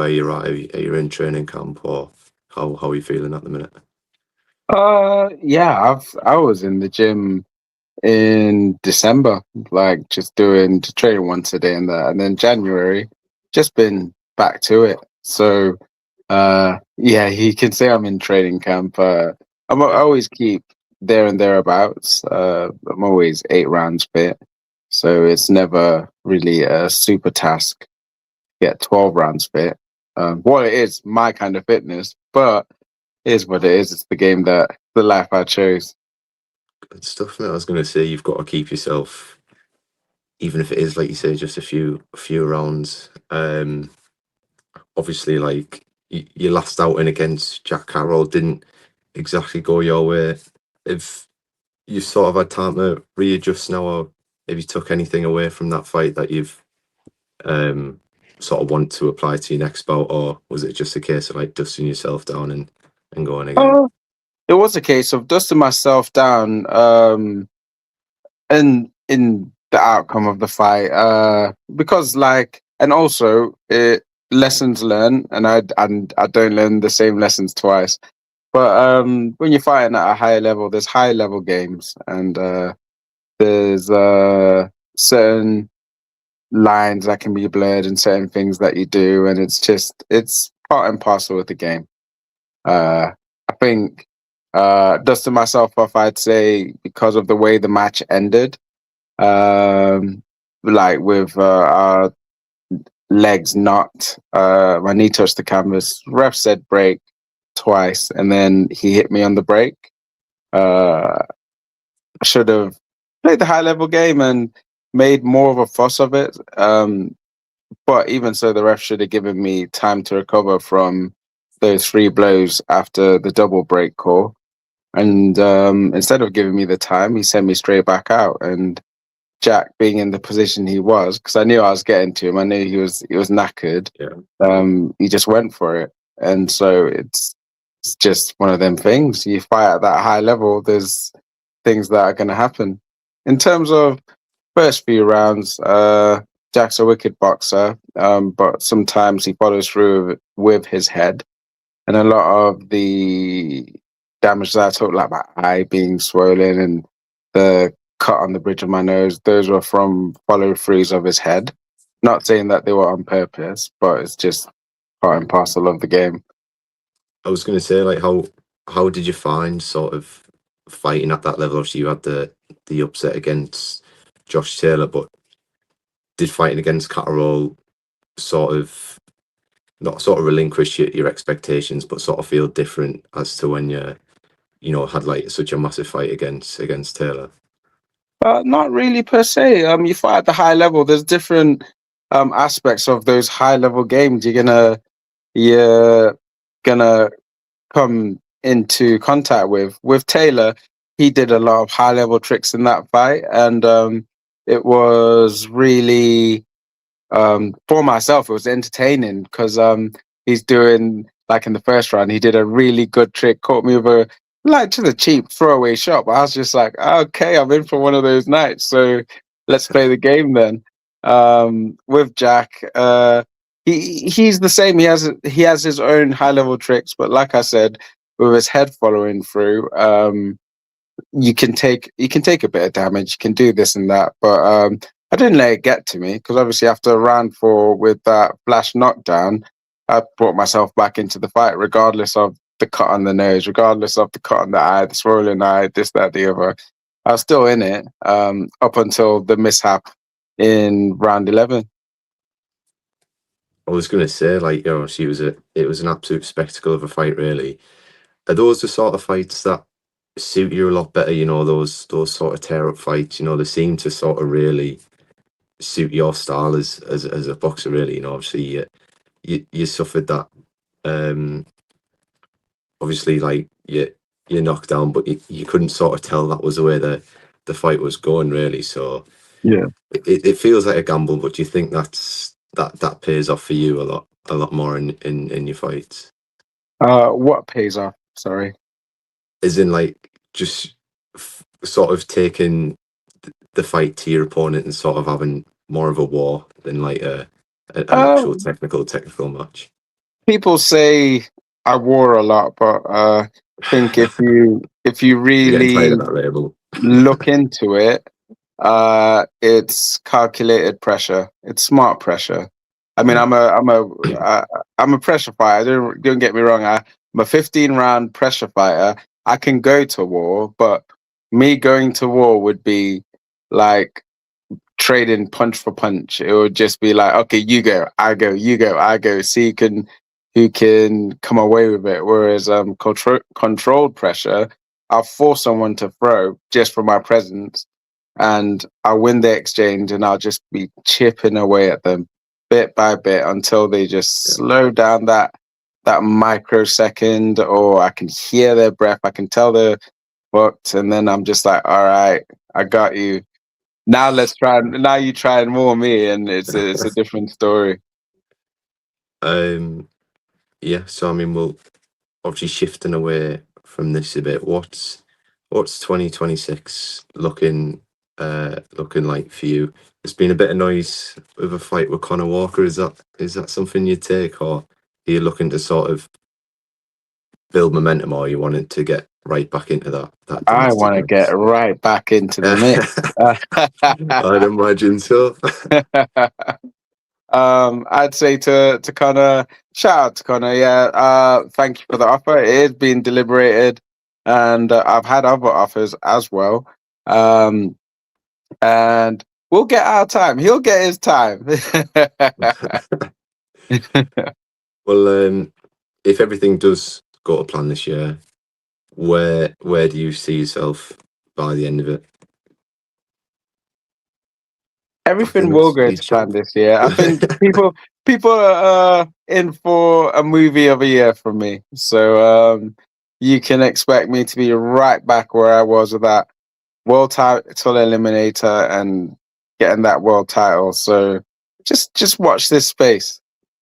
where you're at? Are you in training camp, or how are you feeling at the minute? Yeah, I was in the gym in December, like just doing training once a day and that, and then January, just been back to it. So, yeah, you can say I'm in training camp. I Yeah, always keep there and thereabouts. I'm always 8 rounds fit, so it's never really a super task to get 12 rounds fit. Well, it is my kind of fitness, but it is what it is. It's the life I chose. good stuff, mate. I was going to say you've got to keep yourself, even if it is like you say, just a few rounds. Obviously, like your last outing against Jack Catterall didn't exactly go your way. If you sort of had time to readjust now, or have you took anything away from that fight that you've um, sort of want to apply to your next bout, or was it just a case of like dusting yourself down and going again? It was a case of dusting myself down, in the outcome of the fight, because like, and also it lessons learned, and I don't learn the same lessons twice. But when you're fighting at a higher level, there's high level games, and there's certain lines that can be blurred, and certain things that you do, and it's part and parcel of the game. I think dusting myself off, I'd say, because of the way the match ended, like with our legs knocked, my knee touched the canvas. Ref said break twice, and then he hit me on the break. I should have played the high level game and made more of a fuss of it. But even so, the ref should have given me time to recover from those 3 blows after the double break call. And instead of giving me the time, he sent me straight back out. And Jack, being in the position he was, because I knew I was getting to him, I knew he was knackered. Yeah, He just went for it, and so it's just one of them things. You fight at that high level, there's things that are going to happen. In terms of first few rounds, Jack's a wicked boxer, but sometimes he follows through with his head, and a lot of the damage that I took, like my eye being swollen and the cut on the bridge of my nose, those were from follow throughs of his head. Not saying that they were on purpose, but it's just part and parcel of the game. I was going to say, like, how did you find sort of fighting at that level? Obviously, you had the upset against Josh Taylor, but did fighting against Catterall sort of not sort of relinquish your expectations, but sort of feel different as to when you had like such a massive fight against Taylor? Not really per se. You fight at the high level. There's different aspects of those high level games. You're gonna come into contact with Taylor. He did a lot of high level tricks in that fight, and it was really, for myself, it was entertaining because he's doing, like, in the first round, he did a really good trick, caught me with a, like, just a cheap throwaway shot. But I was just like, okay, I'm in for one of those nights, so let's play the game then. With Jack, he's the same. He has his own high level tricks, but like I said, with his head following through, you can take a bit of damage. You can do this and that, but I didn't let it get to me because obviously after round 4 with that flash knockdown, I brought myself back into the fight, regardless of the cut on the nose, regardless of the cut on the eye, the swollen eye, this, that, the other. I was still in it up until the mishap in round 11. I was going to say, like, it was an absolute spectacle of a fight, really. Are those the sort of fights that suit you a lot better? Those sort of tear up fights. They seem to sort of really suit your style as a boxer. Really, obviously you suffered that. Um, obviously, like you knocked down, but you couldn't sort of tell that was the way the fight was going. Really, so Yeah. it feels like a gamble. But do you think that pays off for you a lot more in your fights? What pays off? Sorry. As in, like, just sort of taking the fight to your opponent and sort of having more of a war than like an actual Um, technical match. people say I wore a lot, but I think if you I'm getting tired really of that label. look into it, it's calculated pressure. It's smart pressure. I mean, Yeah. I'm a pressure fighter. Don't get me wrong. I'm a 15-round pressure fighter. I can go to war, but me going to war would be like trading punch for punch. It would just be like, okay, you go, I go, you go, I go. See who can come away with it. Whereas controlled pressure, I'll force someone to throw just for my presence, and I'll win the exchange, and I'll just be chipping away at them bit by bit until they just Yeah. slow down that microsecond, or I can hear their breath, I can tell they're booked, and then I'm just like, all right, I got you. Now let's try. Now you try and more me, and it's a different story. Yeah. So I mean, we'll obviously shifting away from this a bit. What's 2026 looking like for you? There's been a bit of noise with a fight with Conor Walker. Is that something you'd take, or are you looking to sort of build momentum, or you wanted to get right back into that I want domestic to get mix? right back into the mix. I'd imagine so. I'd say to Connor, shout out to Connor. Yeah, thank you for the offer. It is being deliberated, and I've had other offers as well. And we'll get our time. He'll get his time. Well, if everything does go to plan this year, where do you see yourself by the end of it? Back in Everything the will go speed to plan champ. this year. I think people are in for a movie of a year from me. So you can expect me to be right back where I was with that world title eliminator and getting that world title. So just watch this space.